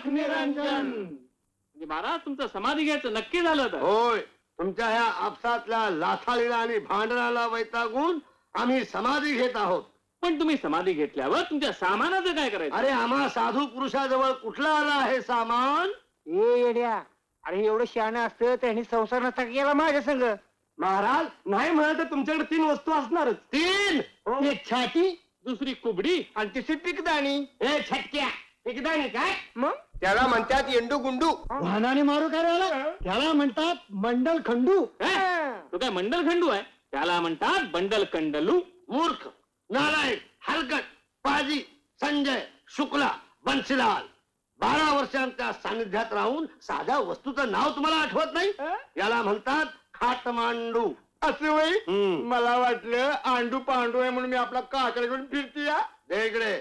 निरंजन. महाराज तुमचं समाधी घ्यायचं नक्की झालं तर. होय, तुमच्या ह्या आपसातल्या लाथाळीला आणि भांडणाला वैतागून आम्ही समाधी घेत आहोत. पण तुम्ही समाधी घेतल्यावर तुमच्या सामानाचं काय करायचं? अरे आम्हा साधू पुरुषाजवळ कुठला आला आहे सामान? ए येड्या, अरे एवढं शहाणं असतं त्यांनी संसार नसता केला माझ्या संग. महाराज नाही म्हणाल तर तुमच्याकडे 3 वस्तू असणारच. 3? एक छाती, दुसरी कुबडी आणि तिसरी पिकदाणी. ए छटक्या, पिकदाणी काय? मग त्याला म्हणतात येंडू गुंडू. वाहनाने मारू करायला त्याला म्हणतात मंडल खंडू. तो काय मंडल खंडू आहे? त्याला म्हणतात बंडल कंडलू. मूर्ख, नालायक, हलकट, पाजी, संजय, शुक्ला, बन्सीलाल. 12 वर्षांच्या सानिध्यात राहून साध्या वस्तूचं नाव तुम्हाला आठवत नाही? याला म्हणतात खाटमांडू. असं वय मला वाटलं आंडू पांडू आहे म्हणून मी आपला काकडे घेऊन फिरतीया. दे इकडे.